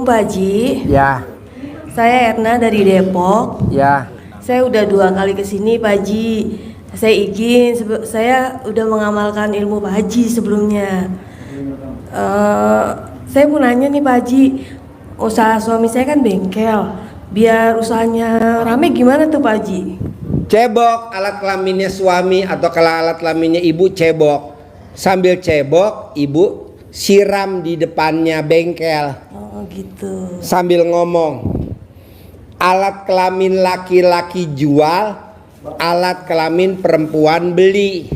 Pak Haji. Ya. Saya Erna dari Depok. Ya. Saya udah 2 kali kesini Pak Haji. Saya izin, saya udah mengamalkan ilmu Pak Haji sebelumnya. Saya mau nanya nih Pak Haji, usaha suami saya kan bengkel. Biar usahanya rame gimana tuh Pak Haji? Cebok alat kelaminnya suami atau kalau alat kelaminnya ibu cebok. Sambil cebok, ibu siram di depannya bengkel. Oh gitu. Sambil ngomong, alat kelamin laki-laki jual, alat kelamin perempuan beli.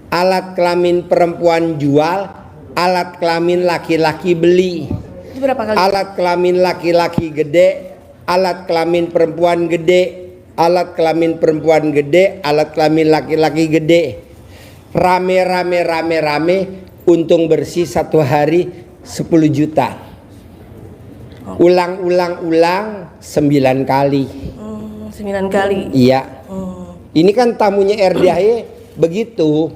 Alat kelamin perempuan jual, alat kelamin laki-laki beli. Itu berapa kali? Alat kelamin laki-laki gede, alat kelamin perempuan gede. Alat kelamin perempuan gede, alat kelamin laki-laki gede. Rame, untung bersih 1 hari 10 juta. Ulang 9 kali. 9 kali. Iya. Ini kan tamunya RDAE begitu.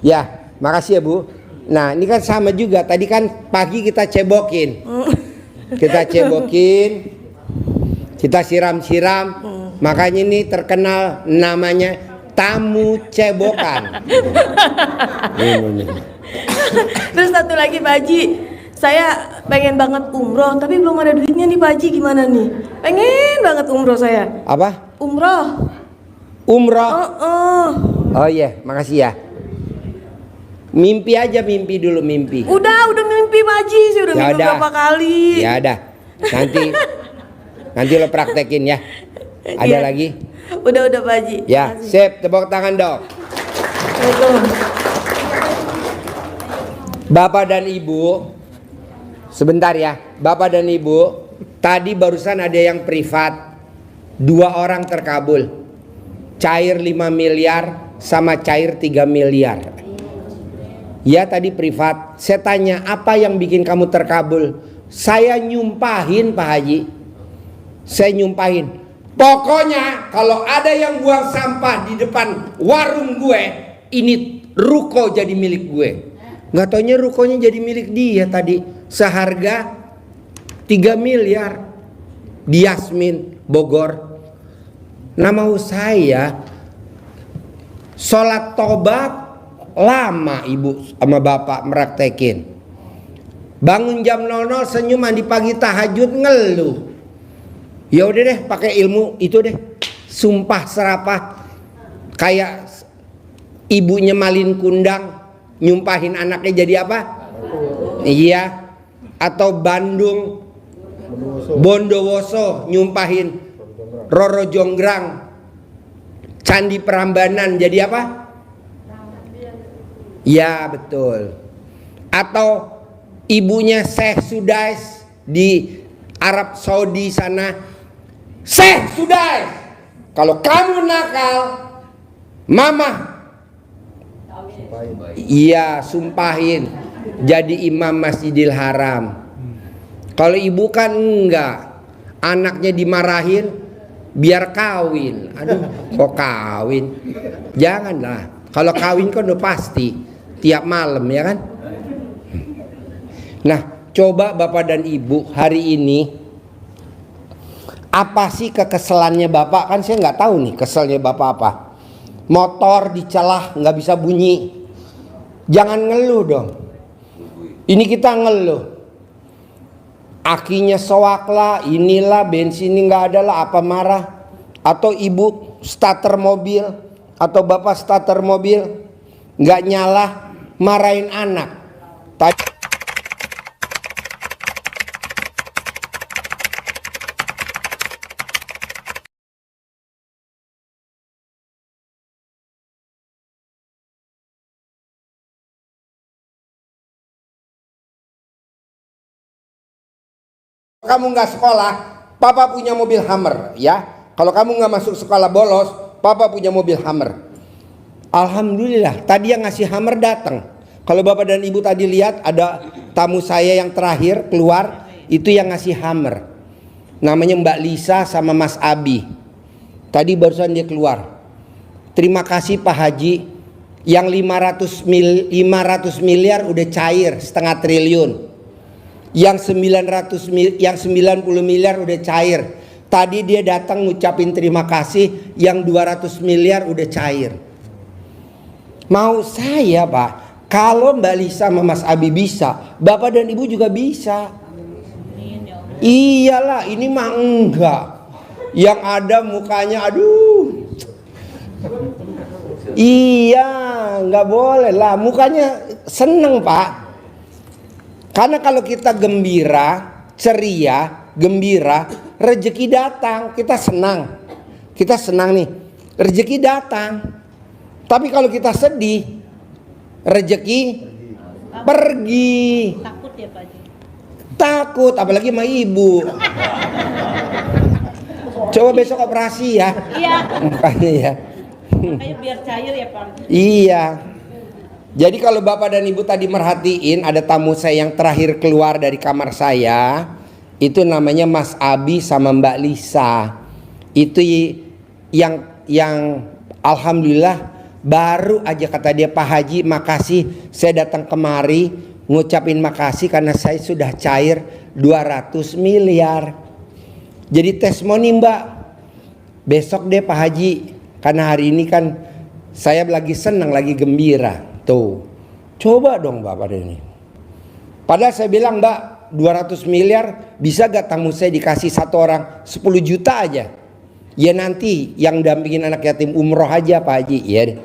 Ya, makasih ya Bu. Nah, ini kan sama juga. Tadi kan pagi kita cebokin. Kita cebokin. Kita siram-siram. Makanya ini terkenal namanya tamu cebokan. Terus satu lagi Pak Haji, saya pengen banget umroh tapi belum ada duitnya nih Pak Haji, gimana nih? Pengen banget umroh saya. Apa? Umroh. Umroh. Oh iya, makasih ya. Mimpi aja, mimpi dulu mimpi. Udah mimpi Pak Haji, saya udah mimpi berapa kali. Ya udah. Nanti lo praktekin ya. Ada lagi? Udah Pak Haji. Ya, sip, tepuk tangan dong. Bapak dan Ibu, sebentar ya. Bapak dan Ibu, tadi barusan ada yang privat. 2 orang terkabul. Cair 5 miliar sama cair 3 miliar. Ya tadi privat. Saya tanya, apa yang bikin kamu terkabul? Saya nyumpahin Pak Haji. Saya nyumpahin. Pokoknya kalau ada yang buang sampah di depan warung gue, ini ruko jadi milik gue. Nggak taunya rukonya jadi milik dia tadi. Seharga 3 miliar. Di Yasmin, Bogor. Nama saya sholat tobat lama ibu sama bapak meraktekin. Bangun jam 00 senyum, mandi pagi tahajud ngeluh. Ya udah deh, pakai ilmu itu deh. Sumpah serapah kayak ibunya Malin Kundang nyumpahin anaknya jadi apa? Iya. Atau Bandung Bondowoso nyumpahin Roro Jonggrang Candi Prambanan jadi apa? Ya betul. Atau ibunya Syekh Sudais di Arab Saudi sana, Syekh Sudais, kalau kamu nakal, mama iya sumpahin jadi imam Masjidil Haram. Kalau ibu kan enggak, anaknya dimarahin biar kawin. Aduh, kok kawin? Janganlah. Kalau kawin kan udah pasti tiap malam ya kan. Nah, coba Bapak dan Ibu hari ini apa sih kekeselannya Bapak? Kan saya nggak tahu nih keselnya Bapak apa. Motor dicelah nggak bisa bunyi. Jangan ngeluh dong. Ini kita ngeluh. Akinya soak lah, inilah bensin nggak ada lah, apa marah? Atau ibu starter mobil atau bapak starter mobil nggak nyala, marahin anak. Kamu nggak sekolah, papa punya mobil Hummer ya. Kalau kamu nggak masuk sekolah bolos, papa punya mobil Hummer. Alhamdulillah, tadi yang ngasih Hummer datang. Kalau bapak dan ibu tadi lihat ada tamu saya yang terakhir keluar, itu yang ngasih Hummer. Namanya Mbak Lisa sama Mas Abi. Tadi barusan dia keluar. Terima kasih Pak Haji. Yang 500 miliar udah cair, 0,5 triliun. Yang 90 miliar udah cair. Tadi dia datang ngucapin terima kasih, yang 200 miliar udah cair. Mau saya, Pak, kalau Mbak Lisa sama Mas Abi bisa, Bapak dan Ibu juga bisa. Iyalah, ini mah enggak. Yang ada mukanya aduh. Iya, nggak boleh lah. Mukanya seneng, Pak. Karena kalau kita gembira, ceria, gembira, rezeki datang. Kita senang. Kita senang nih. Rezeki datang. Tapi kalau kita sedih, rezeki pergi. Takut ya Pak Haji? Takut, apalagi sama ibu. Coba besok operasi ya. Iya. Makanya ya. Makanya biar cair ya Pak. Iya. Jadi kalau Bapak dan Ibu tadi merhatiin, ada tamu saya yang terakhir keluar dari kamar saya, itu namanya Mas Abi sama Mbak Lisa. Itu yang alhamdulillah baru aja kata dia, Pak Haji makasih saya datang kemari ngucapin makasih karena saya sudah cair 200 miliar. Jadi testimoni Mbak. Besok deh Pak Haji, karena hari ini kan saya lagi senang, lagi gembira. Tuh, coba dong Bapak ini. Padahal saya bilang Mbak, 200 miliar bisa gak tamu saya dikasih satu orang 10 juta aja. Ya nanti yang dampingin anak yatim umroh aja Pak Haji. Iya deh.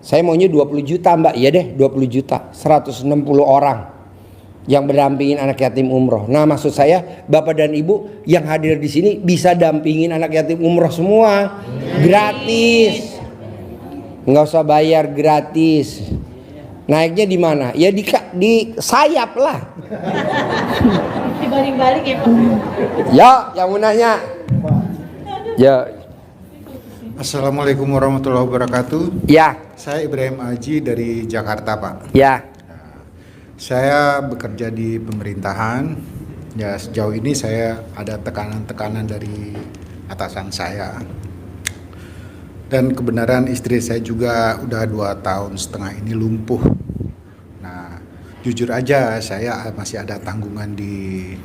Saya maunya 20 juta Mbak. Iya deh 20 juta. 160 orang yang berdampingin anak yatim umroh. Nah maksud saya Bapak dan Ibu yang hadir di sini bisa dampingin anak yatim umroh semua. Gratis. Nggak usah bayar, gratis. Naiknya di mana? Ya di sayap lah. Dibalik-balik ya Pak. Ya, yang mau nanya. Ya. Assalamualaikum warahmatullahi wabarakatuh. Ya. Saya Ibrahim Aji dari Jakarta, Pak. Ya. Saya bekerja di pemerintahan. Ya, sejauh ini saya ada tekanan-tekanan dari atasan saya. Dan kebenaran istri saya juga udah 2,5 tahun ini lumpuh. Nah, jujur aja saya masih ada tanggungan di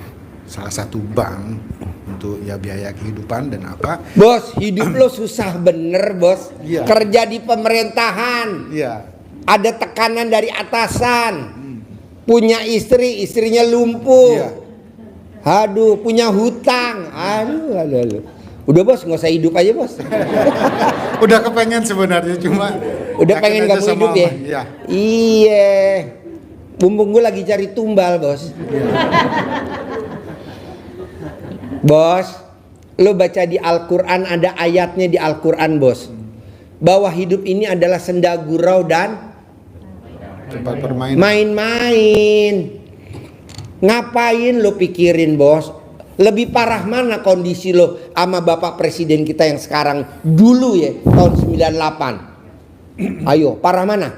salah satu bank untuk ya biaya kehidupan dan apa. Bos, hidup lo susah bener bos. Iya. Kerja di pemerintahan. Iya. Ada tekanan dari atasan. Punya istri, istrinya lumpuh. Iya. Aduh, punya hutang. Aduh. Udah bos, nggak usah hidup aja bos. Udah kepengen sebenarnya cuma Udah yakin pengen aja gak mau sama hidup ya? Allah. Iya. Iya. Bumbung gue lagi cari tumbal bos. Bos, lo baca di Al-Quran, ada ayatnya di Al-Quran bos, bahwa hidup ini adalah senda gurau dan Tempat bermain. main-main. Ngapain lo pikirin bos? Lebih parah mana kondisi lo sama Bapak Presiden kita yang sekarang, dulu ya tahun 98. Ayo, parah mana?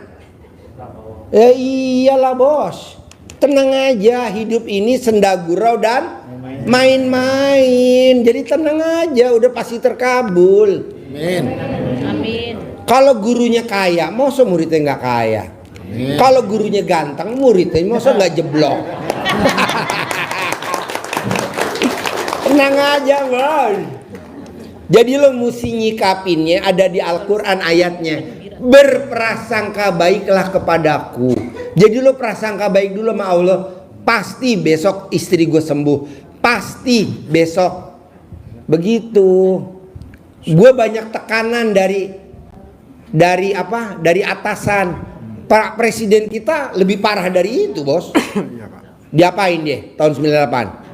Iyalah bos. Tenang aja, hidup ini senda gurau dan main-main. Jadi tenang aja, udah pasti terkabul. Amin. Amin. Kalau gurunya kaya, masa muridnya nggak kaya? Amin. Kalau gurunya ganteng, muridnya masa nggak jeblok? Tenang aja bos. Jadi lo mesti nyikapinnya, ada di Al-Quran ayatnya, berprasangka baiklah kepadaku. Jadi lo prasangka baik dulu sama Allah. Pasti besok istri gue sembuh. Pasti besok. Begitu. Gue banyak tekanan dari apa? Dari atasan. Pak Presiden kita lebih parah dari itu bos. Iya, Pak. Diapain dia tahun 98?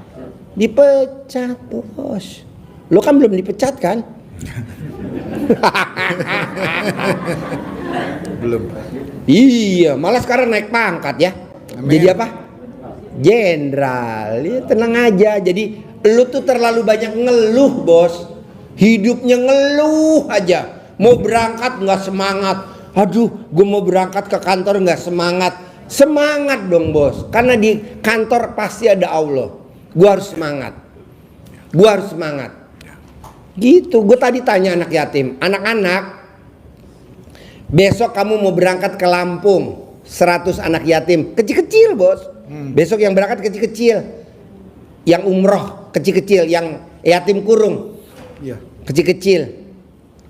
Dipecat bos. Lo kan belum dipecat kan? Belum. Iya, malah sekarang naik pangkat ya. Amin. Jadi apa? Jenderal. Ya, tenang aja. Jadi lu tuh terlalu banyak ngeluh bos. Hidupnya ngeluh aja. Mau berangkat nggak semangat. Aduh, gue mau berangkat ke kantor nggak semangat. Semangat dong bos. Karena di kantor pasti ada Allah. Gue harus semangat. Gue harus semangat. Gitu. Gue tadi tanya anak yatim. Anak-anak, besok kamu mau berangkat ke Lampung. 100 anak yatim. Kecil-kecil bos. Besok yang berangkat kecil-kecil, yang umroh kecil-kecil, yang yatim kurung Iya. kecil-kecil.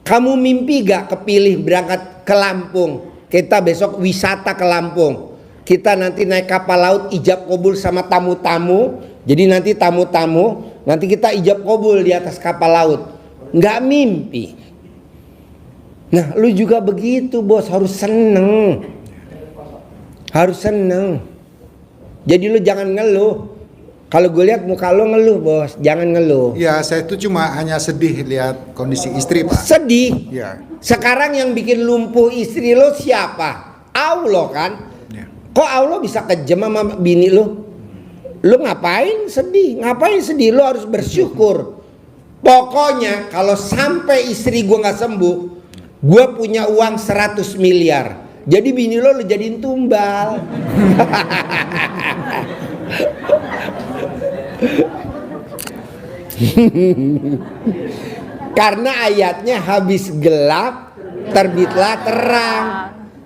Kamu mimpi gak kepilih berangkat ke Lampung? Kita besok wisata ke Lampung. Kita nanti naik kapal laut ijab kabul sama tamu-tamu. Jadi nanti tamu-tamu, nanti kita ijab kabul di atas kapal laut. Nggak mimpi. Nah, lu juga begitu, bos, harus seneng. Harus seneng. Jadi lu jangan ngeluh. Kalau gue lihat muka lu ngeluh, bos, jangan ngeluh. Ya, saya itu cuma hanya sedih lihat kondisi istri, Pak. Sedih. Ya. Sekarang yang bikin lumpuh istri lo siapa? Allah kan? Ya. Kok Allah bisa kejam sama bini lo? Lo ngapain sedih? Ngapain sedih? Lo harus bersyukur. Pokoknya kalau sampai istri gue nggak sembuh, gue punya uang 100 miliar. Jadi bini lo jadiin tumbal. Karena ayatnya habis gelap terbitlah terang.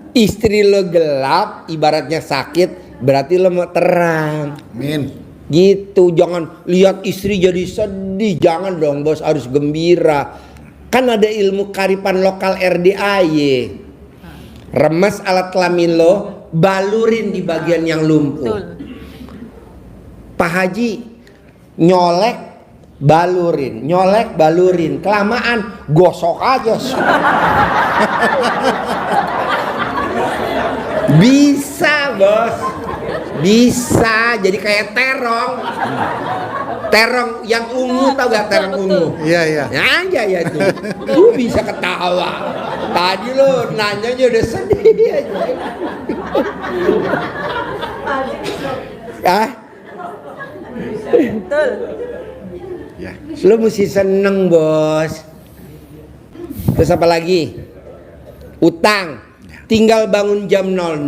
Istri lo gelap ibaratnya sakit, berarti lo mau terang. Amin. Gitu, jangan lihat istri jadi sedih. Jangan dong, bos, harus gembira. Kan ada ilmu karipan lokal RDAY. Remes alat kelamin lo, balurin di bagian yang lumpuh. Betul. Pak Haji, nyolek balurin, kelamaan gosok aja. Bisa, bos, bisa jadi kayak terong yang ungu, tau gak terong ungu? Iya, iya. Ya aja ya tuh, lu bisa ketawa. Tadi lo nanya aja udah sedih aja. Ah, Betul. Ya. lu mesti seneng, bos. Terus apa lagi? Utang. Tinggal bangun jam 00,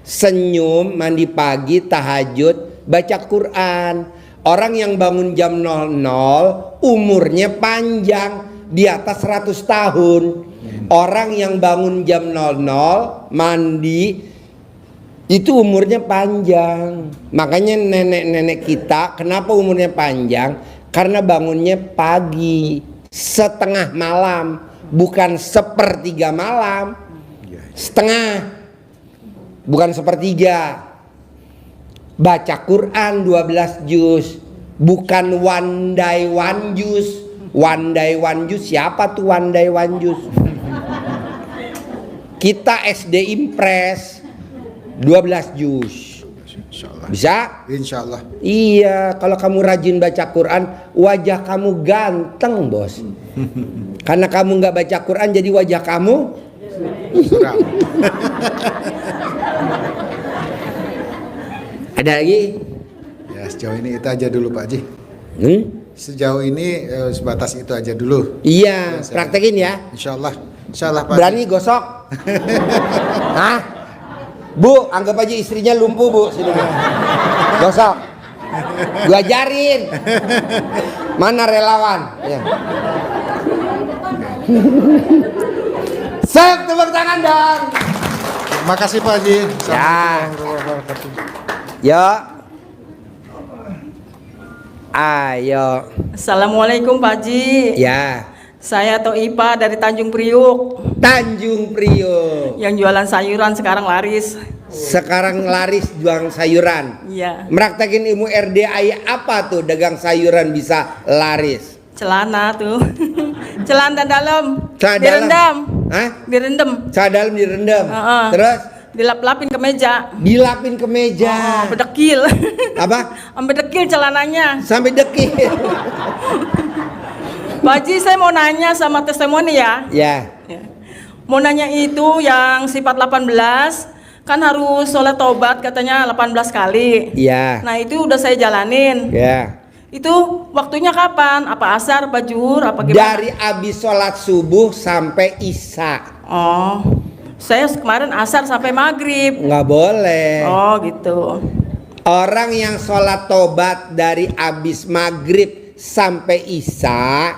senyum, mandi pagi, tahajud, baca Quran. Orang yang bangun jam 00 umurnya panjang, di atas 100 tahun. Orang yang bangun jam 00 mandi itu umurnya panjang. Makanya nenek-nenek kita kenapa umurnya panjang? Karena bangunnya pagi, setengah malam, bukan sepertiga malam. Setengah, bukan sepertiga. Baca Quran 12 juz, bukan one day one juz. One day one juz, siapa tuh one day one juz? Kita SD Impres 12 juz. Insyaallah. Bisa? Insyaallah. Iya, kalau kamu rajin baca Quran, wajah kamu ganteng, bos. Karena kamu nggak baca Quran, jadi wajah kamu Suram. ada lagi? Ya, sejauh ini itu aja dulu, Pak Haji. Sejauh ini sebatas itu aja dulu. Iya, Ya, praktekin ya. Insyaallah. Insyaallah, Pak Haji. Berani gosok? Hah? Bu, anggap aja istrinya lumpuh, Bu. Sini, Bu. Gosok. Gua ajarin. Mana relawan? Ya. Sep, tepuk tangan dong. Terima kasih, Pak Haji. Ya. Assalamualaikum warahmatullahi wabarakatuh. Yo. Ayo. Assalamualaikum Pak Haji. Ya. Saya Toipa dari Tanjung Priuk Tanjung Priok. yang jualan sayuran sekarang laris. Sekarang laris jualan sayuran. Iya. Meraktekin ilmu RDAI apa tuh dagang sayuran bisa laris? Celana tuh. Celana dalam. Celana dalam. Direndam. Hah? Direndam. Celana dalam direndam. Heeh. Terus Dilap-lapin ke meja. dilapin ke meja. Bedekil. Apa? Sampai dekil celananya. Sampai dekil. Pak Haji, saya mau nanya sama testimoni ya. Ya. Ya. Mau nanya itu yang sifat 18 kan harus sholat taubat katanya 18 kali. Ya. Nah itu udah saya jalanin. Ya. Itu waktunya kapan? Apa asar, apa zuhur, apa gimana? Dari abis sholat subuh sampai isya. Oh, saya kemarin asar sampai maghrib. Nggak boleh. Oh gitu. Orang yang sholat tobat dari abis maghrib sampai isya,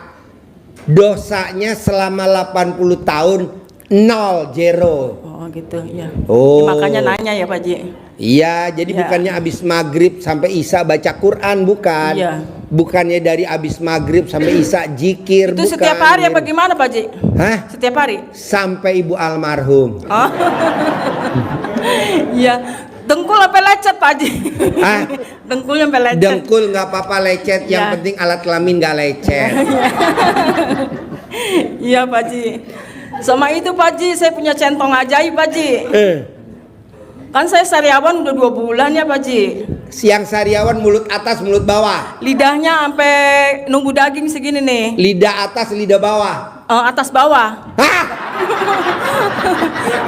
dosanya selama 80 tahun 0, 0. Oh gitu ya. Oh. Makanya nanya ya Pak Haji. Iya, jadi Iya. bukannya abis maghrib sampai isya baca Quran, bukan. Iya. Bukannya dari abis maghrib sampai isya zikir, Itu bukan. setiap hari apa gimana Pak Haji? Hah? Setiap hari? Sampai ibu almarhum. Oh. Iya. Dengkul sampai lecet Pak Haji. Hah? Dengkul sampai lecet. Dengkul nggak apa-apa lecet, yang Iya. penting alat kelamin nggak lecet. Iya Pak Haji. Sama itu Pak Haji, saya punya centong ajaib Pak Haji. Kan saya sariawan udah 2 bulan ya Pak Haji. Siang sariawan mulut atas mulut bawah, Lidahnya sampai nunggu daging segini nih. lidah atas lidah bawah. Atas bawah. Hah?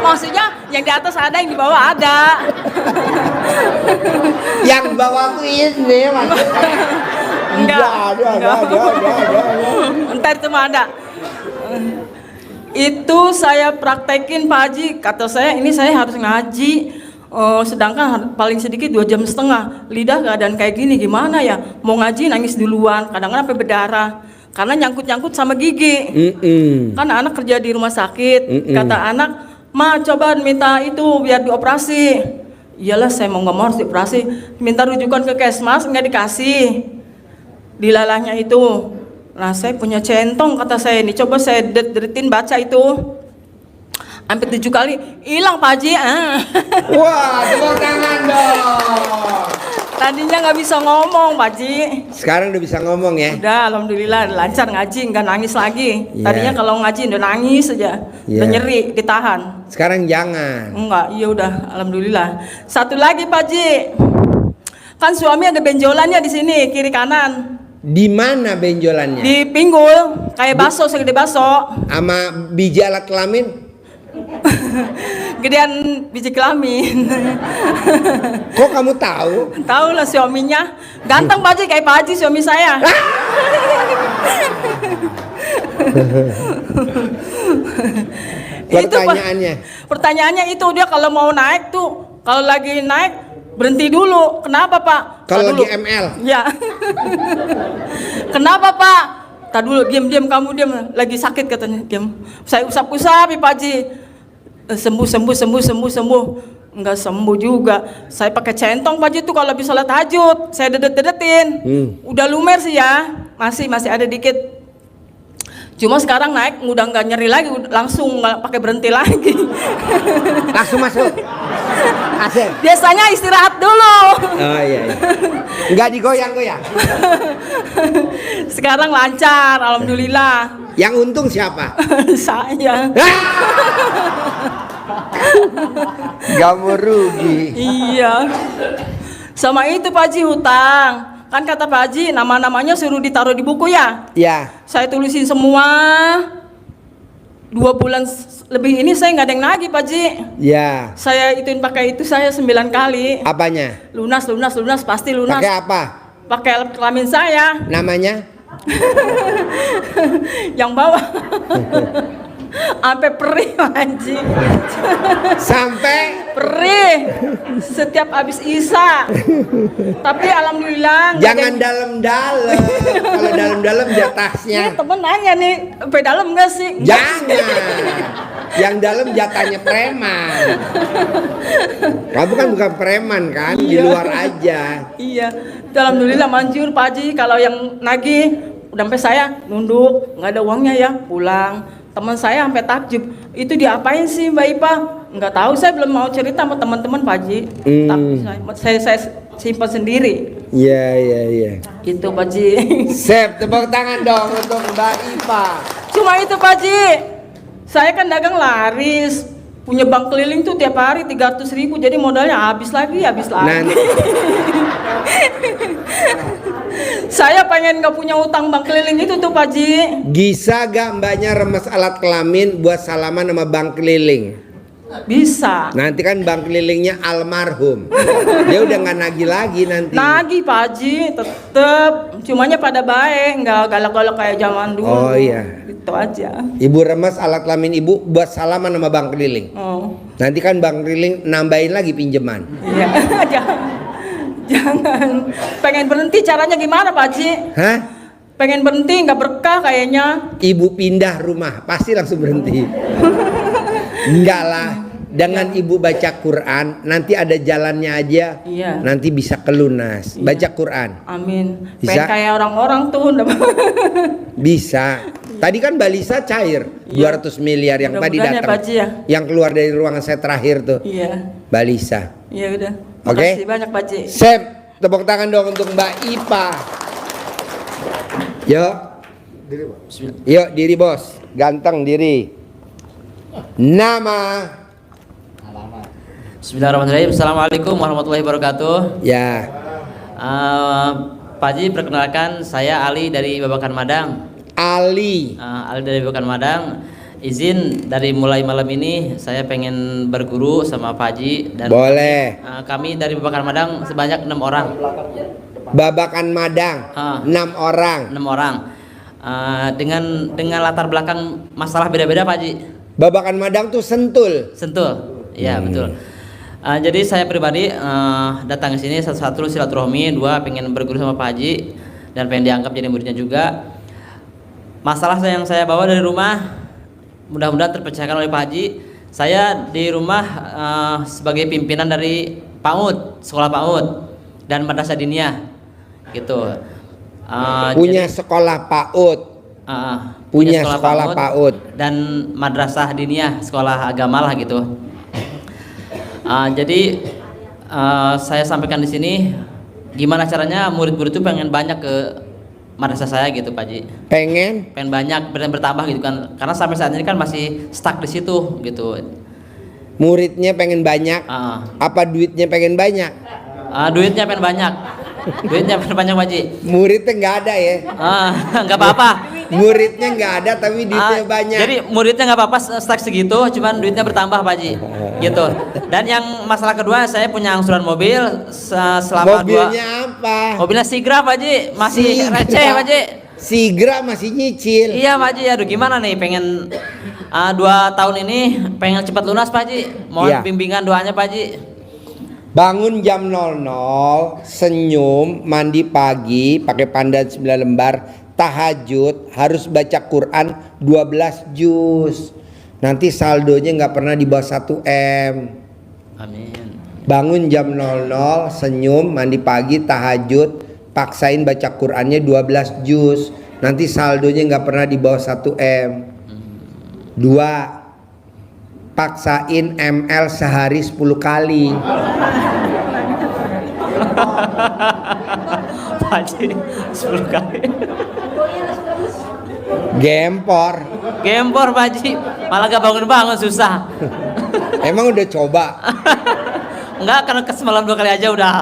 Maksudnya yang di atas ada, yang di bawah ada. Yang bawah tuh ini maksudnya. Enggak. Ada. Entar itu mah ada. Itu saya praktekin Pak Haji. Kata saya ini saya harus ngaji. Sedangkan paling sedikit 2,5 jam. Lidah keadaan kayak gini gimana ya? Mau ngaji nangis duluan. Kadang-kadang sampai berdarah. Karena nyangkut-nyangkut sama gigi. Kan anak kerja di rumah sakit. Kata anak, "Ma coba minta itu biar dioperasi." Iyalah saya mau nggak mau harus dioperasi. Minta rujukan ke Kesmas nggak dikasih. Dilalahnya itu. Nah saya punya centong kata saya ini. Coba saya deretin baca itu. Hampir 7 kali hilang Pak Haji. Wah, tepuk tangan dong. Tadinya nggak bisa ngomong Pak Haji. Sekarang udah bisa ngomong ya. Udah alhamdulillah lancar ngaji, nggak nangis lagi. Iya. Tadinya kalau ngaji udah nangis aja, udah Iya. nyeri ditahan. Sekarang jangan. Enggak, iya udah alhamdulillah. Satu lagi Pak Haji, kan suami ada benjolannya di sini kiri kanan, Di mana benjolannya? di pinggul kayak baso segede baso, Sama biji alat kelamin? gedean biji kelamin. Kok kamu tahu? Tahu lah suaminya, ganteng Pak Haji kayak Pak Haji suami saya. Itu, Pak. Pertanyaannya itu dia kalau mau naik tuh, kalau lagi naik berhenti dulu. Kenapa Pak? Kalau Tar lagi dulu. ML? Ya. Kenapa Pak? Tak dulu, diam kamu diam. Lagi sakit katanya, diam. Saya usap-usap ya Pak Haji. Sembuh. Enggak sembuh juga. Saya pakai centong Pak Haji tuh kalau habis sholat tahajud. Saya dedet-dedetin. Udah lumer sih ya. Masih ada dikit. Cuma sekarang naik udah nggak nyeri lagi, langsung nggak pakai berhenti lagi. Langsung masuk. Asik. Biasanya istirahat dulu. Oh iya. Nggak digoyang-goyang. Sekarang lancar, alhamdulillah. Yang untung siapa? Saya. Gak mau rugi. Iya. Sama itu Pak Haji hutang. Kan kata Pak Haji nama-namanya suruh ditaruh di buku ya. Ya. Saya tulisin semua. 2 bulan lebih ini saya nggak ada yang nagih Pak Haji. Ya. Saya ituin pakai itu saya 9 kali. Apanya? Lunas pasti lunas. Pakai apa? Pakai alat kelamin saya Namanya? yang bawah. Sampai perih Pak Haji. Sampai Perih setiap habis isya. Tapi alhamdulillah nggak jangan ada dalam-dalam. Kalau dalam-dalam yang... jatahnya. Ini temen nanya nih, sampai dalam nggak sih? Jangan. Yang dalam jatahnya preman. Kamu kan bukan preman kan, di Iya. luar aja. Iya, alhamdulillah manjur Pak Haji. Kalau yang nagih udah sampai saya nunduk, nggak ada uangnya ya, pulang. Teman saya sampai takjub, itu diapain sih Mbak Ipa? Nggak tahu, saya belum mau cerita sama teman-teman Pak Haji. Tapi saya simpan sendiri. Iya. Gitu Pak Haji. Sep, tepuk tangan dong untuk Mbak Ipa. Cuma itu Pak Haji, saya kan dagang laris, punya bank keliling tuh tiap hari 300.000, jadi modalnya habis lagi. Nanti. Saya pengen nggak punya utang bank keliling itu tuh Pak Haji. Bisa gak mbaknya remes alat kelamin buat salaman sama bank keliling? Bisa. Nanti kan bank kelilingnya almarhum. Dia udah nggak nagih lagi nanti. Nagih Pak Haji, tetep. Cumanya pada baik, nggak galak-galak kayak zaman dulu. Oh iya. Gitu aja. Ibu remes alat kelamin ibu buat salaman sama bank keliling. Oh. Nanti kan bank keliling nambahin lagi pinjaman. Iya. Jangan. Pengen berhenti caranya gimana Pak Haji? Hah? Pengen berhenti nggak berkah kayaknya. Ibu pindah rumah pasti langsung berhenti. Enggak lah. dengan ibu baca Quran, nanti ada jalannya aja, Iya. nanti bisa kelunas. Iya. Baca Quran, Amin. Bisa? Pengen kayak orang-orang tuh. bisa. Tadi kan balisa cair, Iya. 200 miliar yang tadi Mudah-mudahan ya, datang, Pak Haji ya. yang keluar dari ruangan saya terakhir tuh, Iya. balisa. Iya udah. Oke. Makasih banyak Pak Haji. Sep, tepuk tangan dong untuk Mbak Ipa. Yuk, yuk diri bos, ganteng diri. Nama, Bismillahirrahmanirrahim. Assalamualaikum warahmatullahi wabarakatuh. ya. Pak Haji, perkenalkan saya Ali dari Babakan Madang. Ali. Ali dari Babakan Madang. Izin dari mulai malam ini saya pengen berguru sama Pak Haji dan Boleh. kami dari Babakan Madang sebanyak 6 orang. Babakan Madang, 6 orang. 6 orang. Dengan latar belakang masalah beda-beda Pak Haji. Babakan Madang tuh Sentul. Sentul, ya betul. Jadi saya pribadi datang ke sini satu silaturahmi, 2 pengen berguru sama Pak Haji dan pengen dianggap jadi muridnya juga. Masalah yang saya bawa dari rumah mudah-mudahan terpecahkan oleh Pak Haji. Saya di rumah sebagai pimpinan dari PAUD, sekolah PAUD dan madrasah diniyah, gitu. Punya sekolah PAUD. Punya sekolah PAUD dan madrasah diniyah, sekolah agama lah gitu. Jadi saya sampaikan di sini gimana caranya murid-murid itu pengen banyak ke madrasah saya gitu Pak Haji. Pengen Banyak bertambah gitu kan. Karena sampai saat ini kan masih stuck di situ gitu. muridnya pengen banyak. Apa duitnya pengen banyak? Duitnya pengen banyak. Duitnya pengen banyak Pak Haji. Muridnya nggak ada ya? Nggak apa-apa. Muridnya nggak ada tapi duitnya banyak. Jadi muridnya nggak apa-apa stuck segitu, cuman duitnya bertambah Pak Haji, gitu. Dan yang masalah kedua, saya punya angsuran mobil selama Mobilnya apa? Mobilnya Sigra Pak Haji, masih Sigra. receh Pak Haji. Sigra masih nyicil. Iya Pak Haji, aduh gimana nih, pengen 2 tahun ini pengen cepat lunas Pak Haji. Mohon Iya. bimbingan doanya Pak Haji. Bangun jam 00, senyum, mandi pagi, pakai pandan 9 lembar, tahajud, harus baca Quran 12 juz. Nanti saldonya nggak pernah di bawah 1 M. Amin. Bangun jam 00, senyum, mandi pagi, tahajud, paksain baca Qurannya 12 juz. Nanti saldonya nggak pernah di bawah 1 M. 2, paksain ML sehari 10 kali. Pak Haji 10 kali. Gempor. Gempor Pak Haji, malah gak bangun-bangun susah. Emang udah coba? Enggak, karena semalam 2 kali aja udah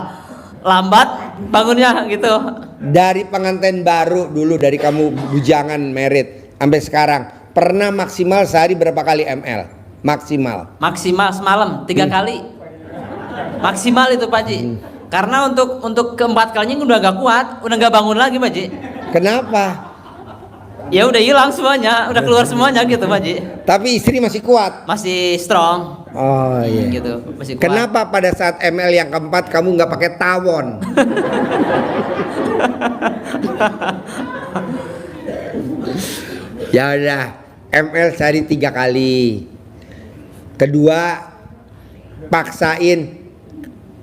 lambat bangunnya gitu. Dari pengantin baru dulu, dari kamu bujangan merit sampai sekarang, pernah maksimal sehari berapa kali ML? Maksimal Semalam 3 kali. Maksimal itu Pak Haji. Karena untuk keempat kalinya udah gak kuat, udah gak bangun lagi Pak Haji. Kenapa? Ya udah hilang semuanya, udah keluar semuanya gitu Pak Haji. Tapi istri masih kuat. Masih strong. Oh iya. Gitu, masih kuat. Kenapa pada saat ML yang keempat kamu nggak pakai tawon? Ya udah, ML sehari 3 kali. Kedua, paksain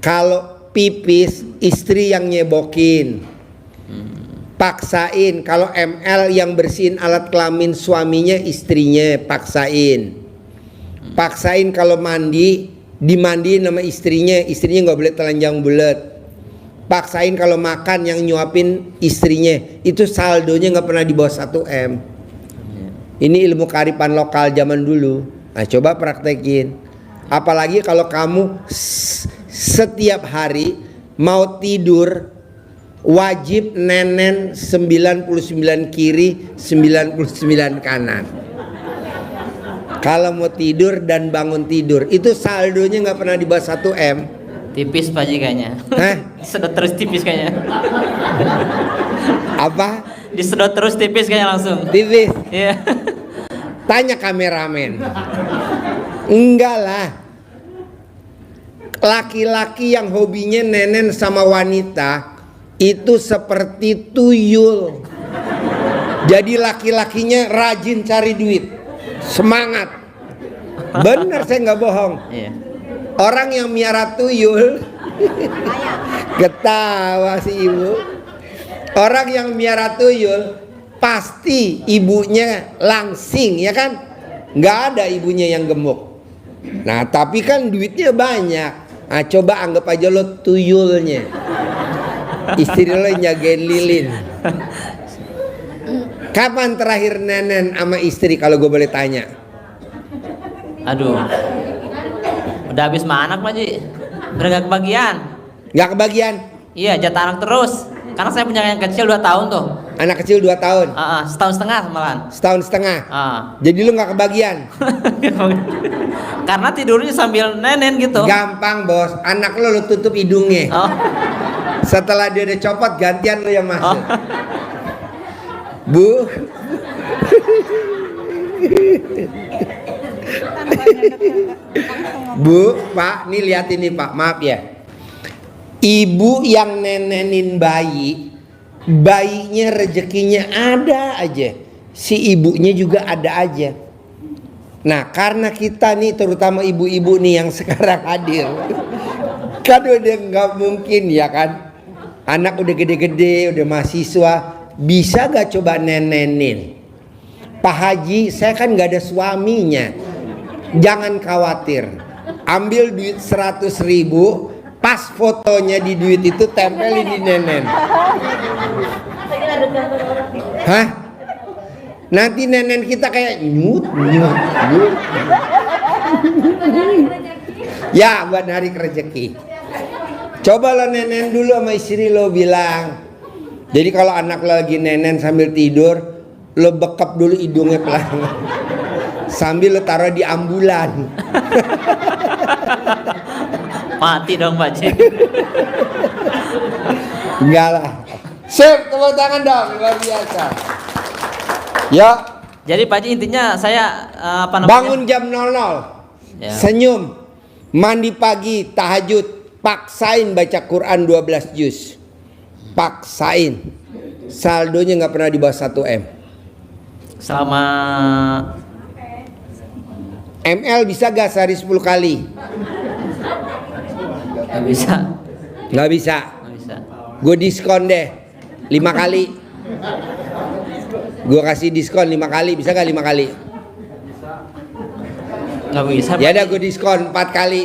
kalau pipis istri yang nyebokin. Paksain kalau ML yang bersihin alat kelamin suaminya istrinya, paksain. Paksain kalau mandi dimandiin sama istrinya nggak boleh telanjang bulat. Paksain kalau makan yang nyuapin istrinya, itu saldonya nggak pernah di bawah 1 M. Ini ilmu kearifan lokal zaman dulu. Nah, coba praktekin. Apalagi kalau kamu setiap hari mau tidur wajib nenen 99 kiri, 99 kanan. Kalau mau tidur dan bangun tidur, itu saldonya nggak pernah di bawah 1 M. Tipis Pak Haji kayaknya. Disedot terus tipis kayaknya. Apa? Disedot terus tipis kayaknya langsung. Tipis. Iya. Tanya kameramen. Enggak lah. Laki-laki yang hobinya nenen sama wanita itu seperti tuyul. Jadi laki-lakinya rajin cari duit, semangat. Bener, saya nggak bohong. Iya. Orang yang miara tuyul, ketawa si ibu. Orang yang miara tuyul pasti ibunya langsing, ya kan? Nggak ada ibunya yang gemuk. Nah, tapi kan duitnya banyak. Nah, coba anggap aja lo tuyulnya. Istri lo yang jagain lilin. Kapan terakhir nenen sama istri kalau gue boleh tanya? Aduh. Udah habis anak Pak Haji. Udah gak kebagian. Nggak kebagian? Iya, jatah anak terus. Karena saya punya yang kecil 2 tahun tuh. Anak kecil 2 tahun? Setahun setengah malahan. Setahun setengah? Jadi lu nggak kebagian? Karena tidurnya sambil nenen gitu. Gampang bos, anak lu tutup hidungnya. Setelah dia udah copot, gantian lu yang masuk. Bu. Bu, Pak, nih lihat ini Pak, maaf ya. Ibu yang nenenin bayi, bayinya rezekinya ada aja, si ibunya juga ada aja. Nah, karena kita nih, terutama ibu-ibu nih yang sekarang hadir, kan udah nggak mungkin ya kan, anak udah gede-gede, udah mahasiswa, bisa gak coba nenenin? Pak Haji, saya kan nggak ada suaminya, jangan khawatir, ambil duit 100.000, pas fotonya di duit itu tempelin di nenen. Hah? Nanti nenen kita kayak nyut. Ya, buat narik rezeki. Coba lo nenen dulu sama istri lo, bilang. Jadi kalau anak lo lagi nenen sambil tidur, lo bekap dulu hidungnya pelan. Sambil lo taruh di ambulan. Mati dong Pak Haji. Enggak lah. Sip, tepuk tangan dong, luar biasa. Ya. Jadi Pak Haji, intinya saya apa namanya? Bangun jam 00. Ya. Senyum. Mandi pagi, tahajud, paksain baca Quran 12 juz. Paksain. Saldonya nggak pernah di bawah 1 M. Selama ML bisa gak sehari 10 kali? nggak bisa. Nggak bisa. Nggak bisa. Gue diskon deh 5 kali. Gue kasih diskon 5 kali, bisa gak 5 kali? Nggak bisa. Ya udah gue diskon 4 kali.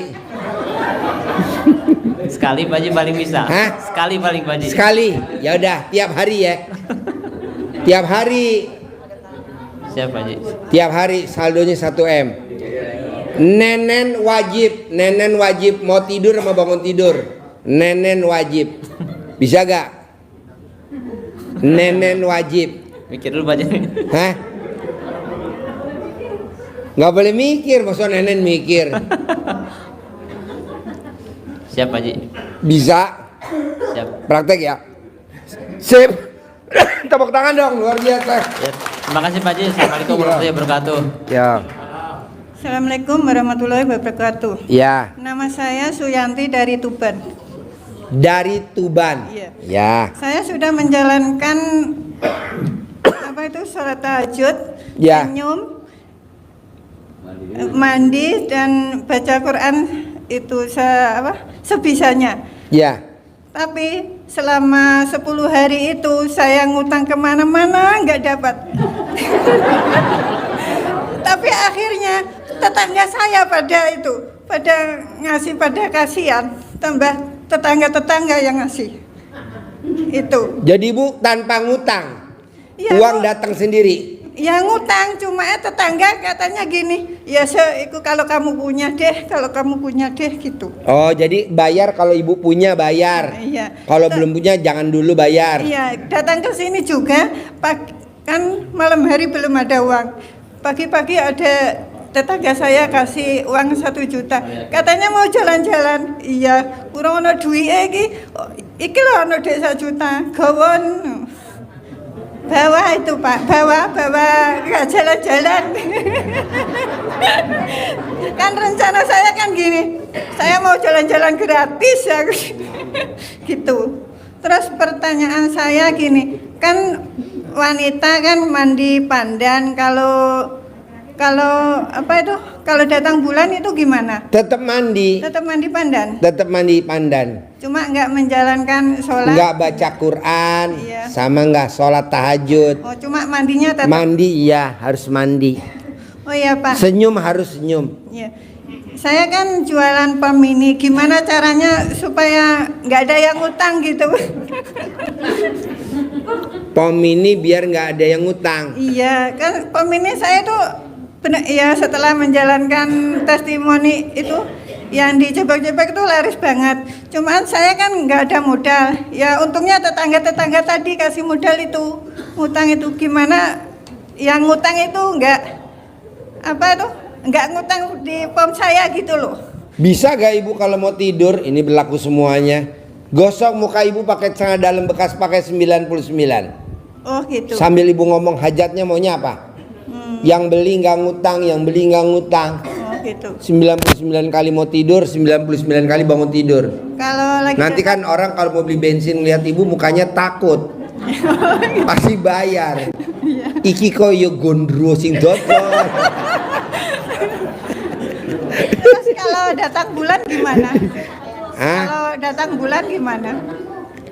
Sekali Pak Haji paling bisa. Hah? Sekali paling Pak Haji. Sekali. Ya udah, tiap hari ya. Tiap hari. Siap Pak Haji. Tiap hari saldonya 1 M. Nenen wajib mau tidur sama bangun tidur. Nenen wajib. Bisa gak? Nenen wajib. Mikir dulu Pak Haji. Hah? Nggak boleh mikir, maksud nenen mikir. Siap Pak Haji. Bisa. Siap. Praktek ya. Sip. Tepuk tangan dong, luar biasa. Ya. Terima kasih Pak Haji. Assalamualaikum warahmatullahi wabarakatuh. Ya. Assalamualaikum warahmatullahi wabarakatuh. Ya. Nama saya Suyanti dari Tuban. Dari Tuban. Iya. Ya. Saya sudah menjalankan sholat tahajud, Ya. senyum, mandi dan baca Quran itu sebisanya. Ya. Tapi selama 10 hari itu saya ngutang kemana-mana nggak dapat. Tapi akhirnya tetangga saya pada ngasih, pada kasihan, tambah tetangga-tetangga yang ngasih. Itu. Jadi Bu tanpa ngutang, Ya, uang datang sendiri. Ya ngutang, cuma tetangga katanya gini, ya itu kalau kamu punya deh gitu. Oh, jadi bayar kalau Ibu punya bayar. Iya. Kalau belum punya jangan dulu bayar. Iya, datang ke sini juga, kan malam hari belum ada uang. Pagi-pagi ada tetangga saya kasih uang 1 juta. Katanya mau jalan-jalan. Iya, kurang ono duit iki lho ono duit 1 juta. Gawon. Bawa itu Pak, bawa nggak jalan-jalan. Kan rencana saya kan gini, saya mau jalan-jalan gratis ya, gitu. Terus pertanyaan saya gini, kan wanita kan mandi pandan, kalau Kalau apa itu? Kalau datang bulan itu gimana? Tetap mandi. Tetap mandi pandan. Tetap mandi pandan. Cuma nggak menjalankan sholat. Nggak baca Quran, Iya. sama nggak sholat tahajud. Oh, cuma mandinya tetap. Mandi iya, harus mandi. Oh iya Pak. Senyum harus senyum. Iya. Saya kan jualan pom mini. Gimana caranya supaya nggak ada yang utang gitu? Pom mini biar nggak ada yang ngutang. Iya, kan pom mini saya tuh benar ya, setelah menjalankan testimoni itu yang di Jebak-Jebak itu laris banget. Cuman saya kan nggak ada modal. Ya untungnya tetangga-tetangga tadi kasih modal itu. Ngutang itu gimana? Yang ngutang itu nggak apa tuh? Nggak ngutang di pom saya gitu loh. Bisa gak ibu kalau mau tidur, ini berlaku semuanya, gosok muka ibu pakai celana dalam bekas pakai 99. Oh gitu. Sambil ibu ngomong hajatnya maunya apa? Yang beli nggak ngutang, yang beli nggak ngutang. Oh gitu. 99 kali mau tidur, 99 kali bangun tidur. Kalau lagi Nanti kan orang kalau mau beli bensin lihat ibu mukanya takut. Pasti bayar. Iki koyo gondro sing dodol. terus kalau datang bulan gimana? Hah? Kalau datang bulan gimana?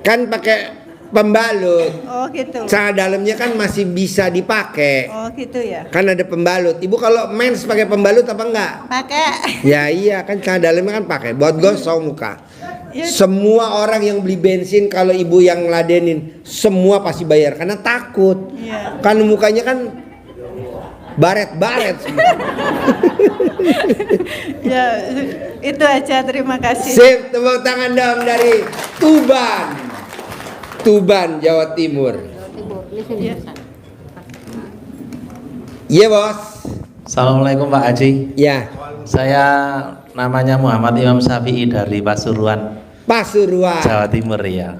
Kan pakai pembalut. Oh gitu. Celana dalamnya kan masih bisa dipakai. Oh gitu ya. Kan ada pembalut. Ibu kalau mens pakai pembalut apa enggak? Pakai. Ya iya kan celana dalamnya kan pakai buat gosok muka. Ya. Semua orang yang beli bensin kalau ibu yang ngeladenin semua pasti bayar karena takut. Iya. Kan mukanya kan baret-baret semua. Ya itu aja, terima kasih. Sip, tepuk tangan dong dari Tuban, Jawa Timur. Iya bos. Assalamualaikum Pak Haji. Ya. Saya namanya Muhammad Imam Syafi'i dari Pasuruan, Pasuruan. Jawa Timur ya.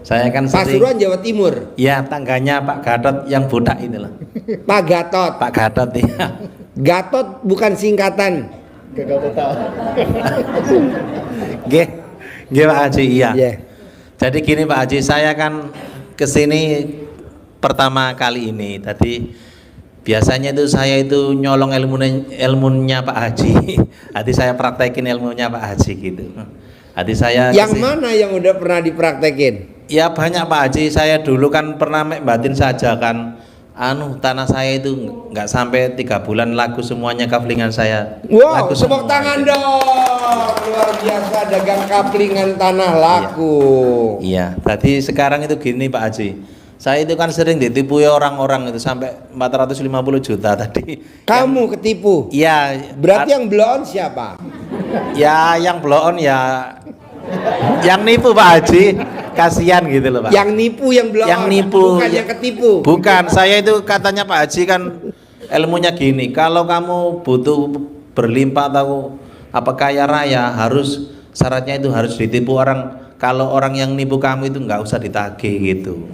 Saya kan Pasuruan Jawa Timur. Ya, tangganya Pak Gatot yang botak ini loh. Pak Gatot. Pak Gatot ya. Gatot bukan singkatan. Nggih Pak Haji, iya. Yeah. Jadi gini Pak Haji, saya kan kesini pertama kali ini. Tadi biasanya itu saya itu nyolong ilmunya Pak Haji. Tadi saya praktekin ilmunya Pak Haji gitu. Tadi saya Yang mana yang udah pernah dipraktekin? Ya banyak Pak Haji. Saya dulu kan pernah batin saja kan. Tanah saya itu nggak sampai 3 bulan laku semuanya kaflingan saya. Wow, laku tepuk tangan dong. Luar biasa dagang kaplingan tanah laku. Iya, tadi sekarang itu gini Pak Haji. Saya itu kan sering ditipu ya orang-orang itu sampai 450 juta tadi. Kamu ketipu? Iya. Berarti yang blow on siapa? Ya yang blow on ya yang nipu Pak Haji. Kasihan gitu loh Pak. Yang nipu yang blow Yang on, nipu. bukan yang ketipu. Bukan, saya itu katanya Pak Haji kan ilmunya gini, kalau kamu butuh berlimpah atau apa kaya raya harus syaratnya itu harus ditipu orang. Kalau orang yang nipu kamu itu nggak usah ditagih gitu.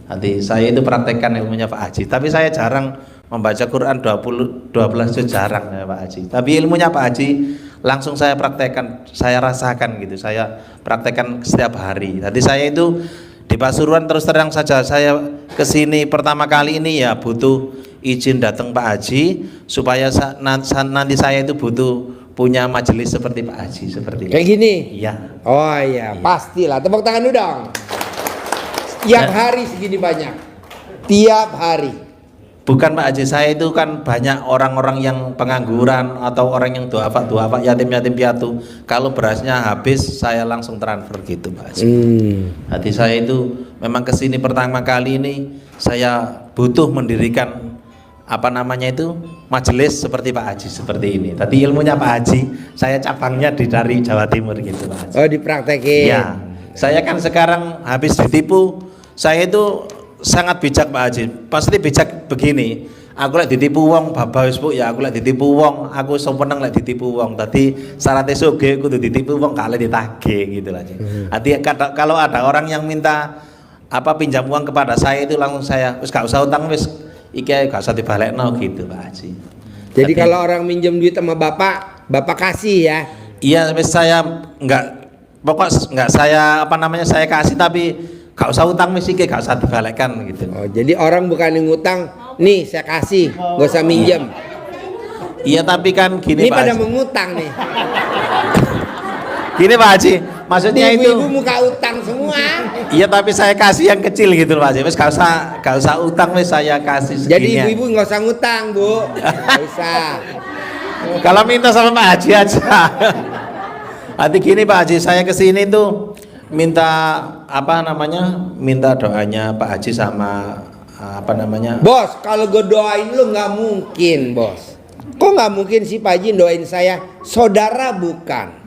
Nanti saya itu praktekkan ilmunya Pak Haji, tapi saya jarang membaca Quran 12 juz jarang ya Pak Haji. Tapi ilmunya Pak Haji langsung saya praktekkan, saya rasakan gitu. Saya praktekkan setiap hari. Tadi saya itu di Pasuruan terus terang saja saya kesini pertama kali ini ya butuh izin datang Pak Haji supaya nanti saya itu butuh punya majelis seperti Pak Haji seperti Kayak gini? Iya. Oh iya, pastilah. Tepuk tangan dulu dong. Tiap hari segini banyak. Tiap hari. Bukan Pak Haji, saya itu kan banyak orang-orang yang pengangguran atau orang yang duafa, yatim-yatim piatu. Kalau berasnya habis, saya langsung transfer gitu Pak Haji. Hati saya itu memang kesini pertama kali ini, saya butuh mendirikan apa namanya itu majelis seperti Pak Haji seperti ini. Tadi ilmunya Pak Haji, saya cabangnya dari Jawa Timur gitu Pak Haji. Oh dipraktekin. Ya, saya kan sekarang habis ditipu, saya itu sangat bijak Pak Haji. Pasti bijak begini. Aku lek ditipu wong babah wis Bu ya, aku lek ditipu wong, aku seneng lek ditipu wong. Tadi syaratnya sugih kudu ditipu wong gak oleh ditagih gitu lah. Artinya kalau ada orang yang minta apa pinjam uang kepada saya itu langsung saya wis gak usah utang wis iki gak usah dibalekno gitu Pak Haji. Jadi kalau orang minjem duit sama bapak kasih ya? Iya, wis saya enggak saya apa namanya saya kasih tapi gak usah utang misike, gak usah dibalekkan gitu. Oh, jadi orang bukan yang ngutang, nih saya kasih, gak usah minjem. Iya tapi kan gini Ini Pak pada Haji. mengutang nih. Gini Pak Haji, maksudnya itu. Ibu-ibu muka utang semua. Iya tapi saya kasih yang kecil gitu loh Pak Haji. Wes gak usah utang wes saya kasih segini. Jadi ibu-ibu nggak usah ngutang, Bu. Nggak usah. Kalau minta sama Pak Haji aja. Nanti gini Pak Haji, saya kesini tuh minta apa namanya? Minta doanya Pak Haji sama apa namanya? Bos, kalau gue doain lu nggak mungkin, Bos. Kok nggak mungkin sih Pak Haji doain saya? Saudara bukan,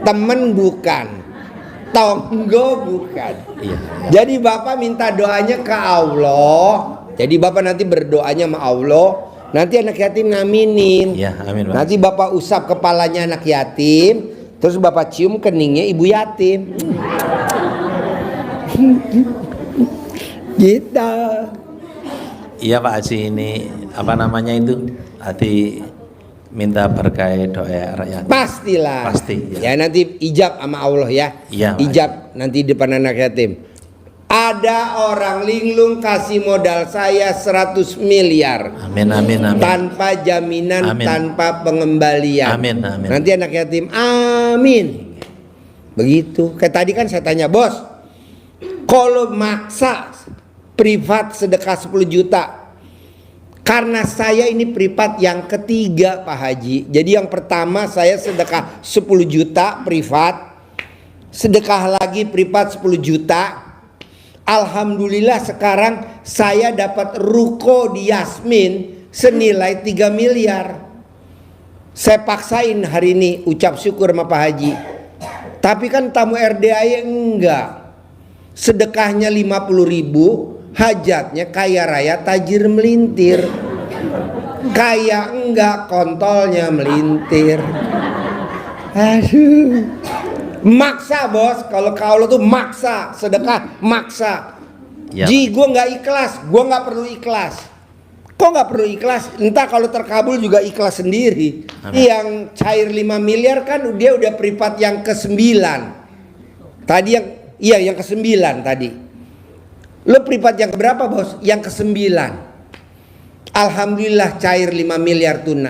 temen bukan, tonggo bukan. Iya. Jadi Bapak minta doanya ke Allah. Jadi Bapak nanti berdoanya sama Allah. Nanti anak yatim ngaminin. Iya, amin Pak. Nanti Bapak usap kepalanya anak yatim, terus Bapak cium keningnya ibu yatim. Gitu. Iya Pak Haji, ini apa namanya itu? Hati minta berkah doa rakyat. Pastilah. Pasti, Ya ya. nanti ijab sama Allah ya. Iya, Pak. Ijab nanti depan anak yatim. Ada orang linglung kasih modal saya 100 miliar. Amin amin amin. Tanpa jaminan, Amin. tanpa pengembalian. Amin, amin. Nanti anak yatim, amin. Begitu. Kayak tadi kan saya tanya, bos, kalau maksa privat sedekah 10 juta, karena saya ini privat yang ketiga Pak Haji. Jadi yang pertama saya sedekah 10 juta privat, sedekah lagi privat 10 juta. Alhamdulillah sekarang saya dapat ruko di Yasmin senilai 3 miliar. Saya paksain hari ini ucap syukur sama Pak Haji. Tapi kan tamu RDAI enggak. Sedekahnya 50.000, hajatnya kaya raya tajir melintir. Kaya enggak, kontolnya melintir. Aduh. Maksa bos, kalau kaulo tuh maksa, sedekah maksa. Ya. Ji, gue nggak ikhlas, gue nggak perlu ikhlas. Kok nggak perlu ikhlas? Entah kalau terkabul juga ikhlas sendiri. Amin. Yang cair 5 miliar kan dia udah privat yang ke-9. Tadi yang ke-9 tadi. Lo privat yang keberapa bos? Yang ke-9. Alhamdulillah cair 5 miliar tunai.